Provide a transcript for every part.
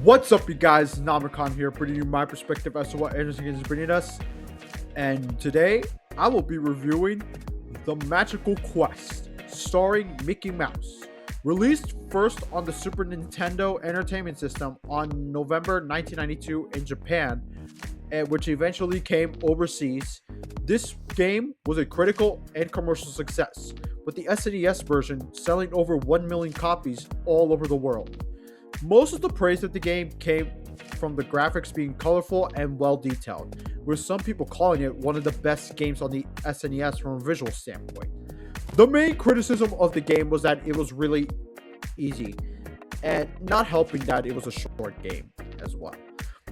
What's up, you guys? Namrakan here, bringing you my perspective as to what Anderson is bringing us. And today, I will be reviewing The Magical Quest, starring Mickey Mouse. Released first on the Super Nintendo Entertainment System on November 1992 in Japan, which eventually came overseas. This game was a critical and commercial success, with the SNES version selling over 1 million copies all over the world. Most of the praise of the game came from the graphics being colorful and well detailed, with some people calling it one of the best games on the SNES from a visual standpoint. The main criticism of the game was that it was really easy, and not helping that it was a short game as well.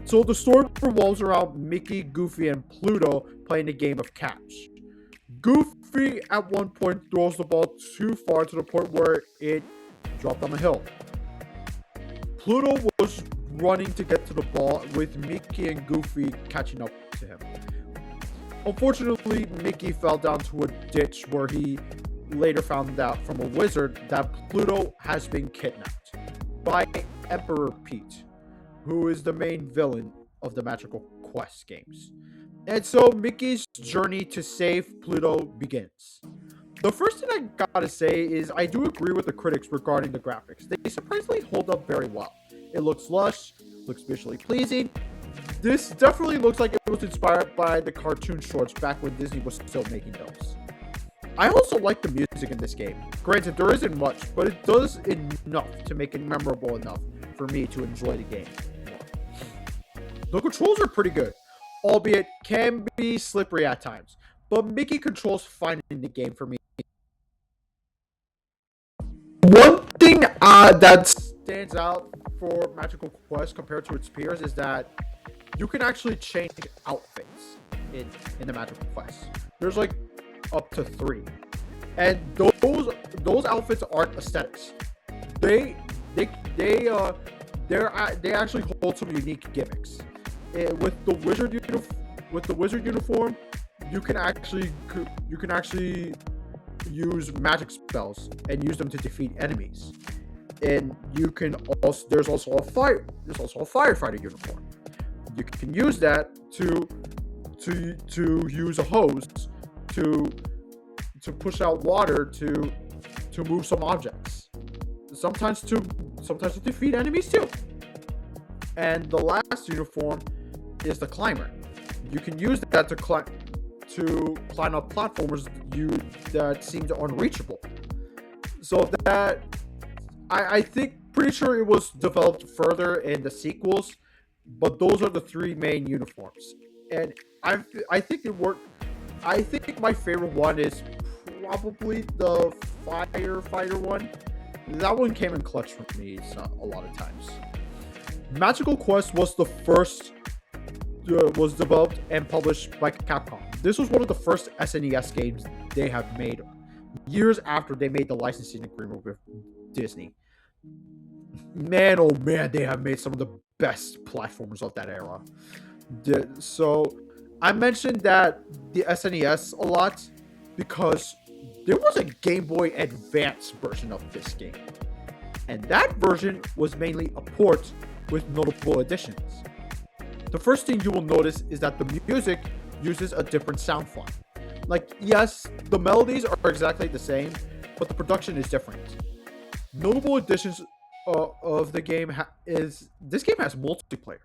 So the story revolves around Mickey, Goofy, and Pluto playing a game of catch. Goofy at one point throws the ball too far to the point where it dropped on a hill. Pluto was running to get to the ball, with Mickey and Goofy catching up to him. Unfortunately, Mickey fell down to a ditch where he later found out from a wizard that Pluto has been kidnapped by Emperor Pete, who is the main villain of the Magical Quest games. And so Mickey's journey to save Pluto begins. The first thing I gotta say is I do agree with the critics regarding the graphics. They surprisingly hold up very well. It looks lush, looks visually pleasing. This definitely looks like it was inspired by the cartoon shorts back when Disney was still making those. I also like the music in this game. Granted, there isn't much, but it does enough to make it memorable enough for me to enjoy the game more. The controls are pretty good, albeit can be slippery at times, but Mickey controls fine in the game for me. One thing that stands out for Magical Quest compared to its peers is that you can actually change outfits in the Magical Quest. There's like up to 3, and those outfits aren't aesthetics. They actually hold some unique gimmicks. With the wizard uniform, you can actually use magic spells and use them to defeat enemies. And there's also a firefighter uniform. You can use that to use a hose to push out water to move some objects. Sometimes to defeat enemies too. And the last uniform is the climber. You can use that to climb up platforms that seemed unreachable. So that I think pretty sure it was developed further in the sequels, but those are the 3 main uniforms. And I think it worked. I think my favorite one is probably the firefighter one. That one came in clutch for me a lot of times. Magical Quest was was developed and published by Capcom. This was one of the first SNES games they have made years after they made the licensing agreement with Disney. Man, oh man, they have made some of the best platformers of that era. So I mentioned that the SNES a lot because there was a Game Boy Advance version of this game, and that version was mainly a port with notable additions. The first thing you will notice is that the music uses a different sound font. Like, yes, the melodies are exactly the same, but the production is different. Notable additions of the game this game has multiplayer.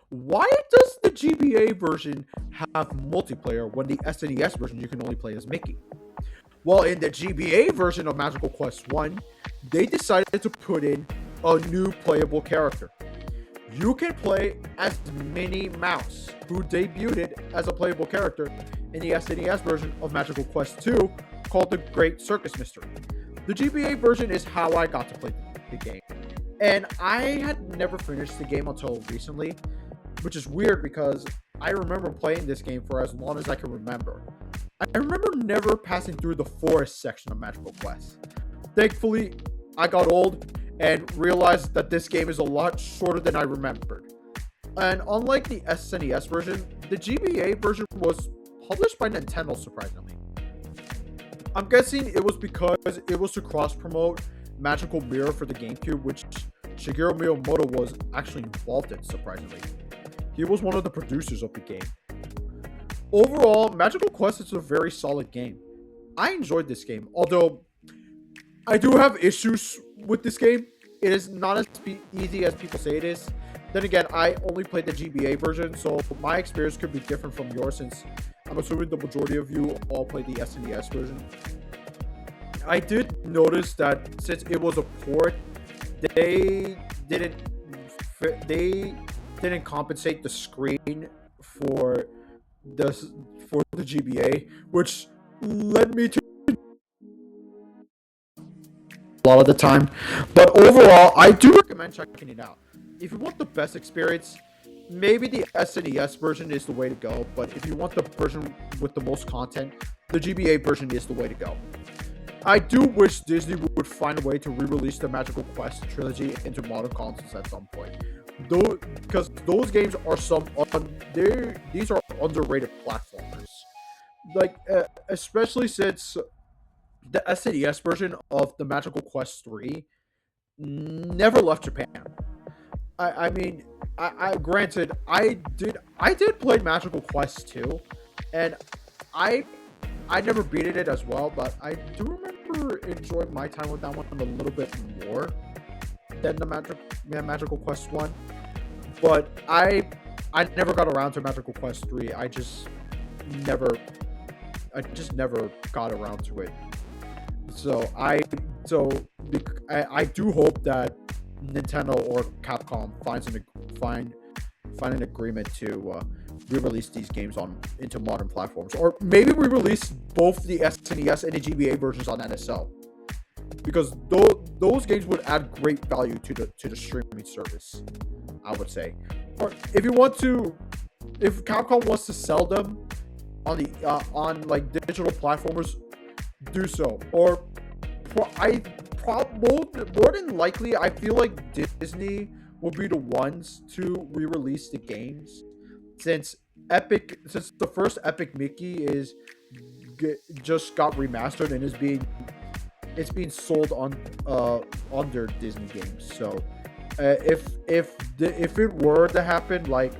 Why does the GBA version have multiplayer when the SNES version you can only play as Mickey? Well, in the GBA version of Magical Quest 1, they decided to put in a new playable character. You can play as Minnie Mouse, who debuted as a playable character in the SNES version of Magical Quest 2 called The Great Circus Mystery. The GBA version is how I got to play the game, and I had never finished the game until recently, which is weird because I remember playing this game for as long as I can remember. I remember never passing through the forest section of Magical Quest. Thankfully, I got old and realized that this game is a lot shorter than I remembered. And unlike the SNES version, the GBA version was published by Nintendo, surprisingly. I'm guessing it was because it was to cross-promote Magical Mirror for the GameCube, which Shigeru Miyamoto was actually involved in, surprisingly. He was one of the producers of the game. Overall, Magical Quest is a very solid game. I enjoyed this game, although I do have issues with this game. It is not as easy as people say it is. Then again, I only played the GBA version, so my experience could be different from yours since I'm assuming the majority of you all played the SNES version. I did notice that since it was a port, they didn't compensate the screen for the GBA, which led me to a lot of the time. But overall, I do recommend checking it out. If you want the best experience, maybe the SNES version is the way to go. But if you want the version with the most content, the GBA version is the way to go. I do wish Disney would find a way to re-release the Magical Quest trilogy into modern consoles at some point. Though, because those games are these are underrated platformers. Like, especially since the SNES version of the Magical Quest 3 never left Japan. I mean, I granted, I did play Magical Quest 2, and I never beated it as well, but I do remember enjoying my time with that one a little bit more than the Magical Quest 1. But I never got around to Magical Quest 3. I just never got around to it. So I do hope that Nintendo or Capcom find an agreement to re-release these games into modern platforms, or maybe re-release both the SNES and the GBA versions on NSO, because those games would add great value to the streaming service, I would say. Or if Capcom wants to sell them on the on like digital platformers, do so. Or more than likely, I feel like Disney will be the ones to re-release the games, since the first Epic Mickey just got remastered and it's being sold on under Disney games. So if it were to happen, like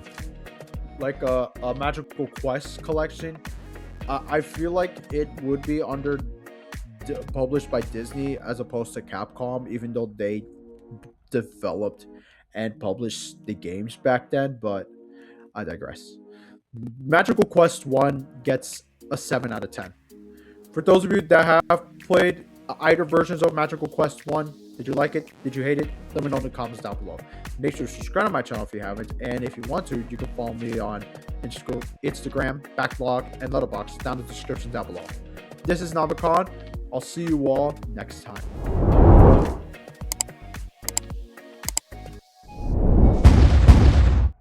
a Magical Quest collection, I feel like it would be published by Disney as opposed to Capcom, even though they developed and published the games back then. But I digress. Magical Quest 1 gets a 7 out of 10. For those of you that have played either versions of Magical Quest 1, did you like it? Did you hate it? Let me know in the comments down below. Make sure to subscribe to my channel if you haven't, and if you want to, you can follow me on Instagram, Backlog, and Letterboxd down in the description down below. This is Namicon. I'll see you all next time.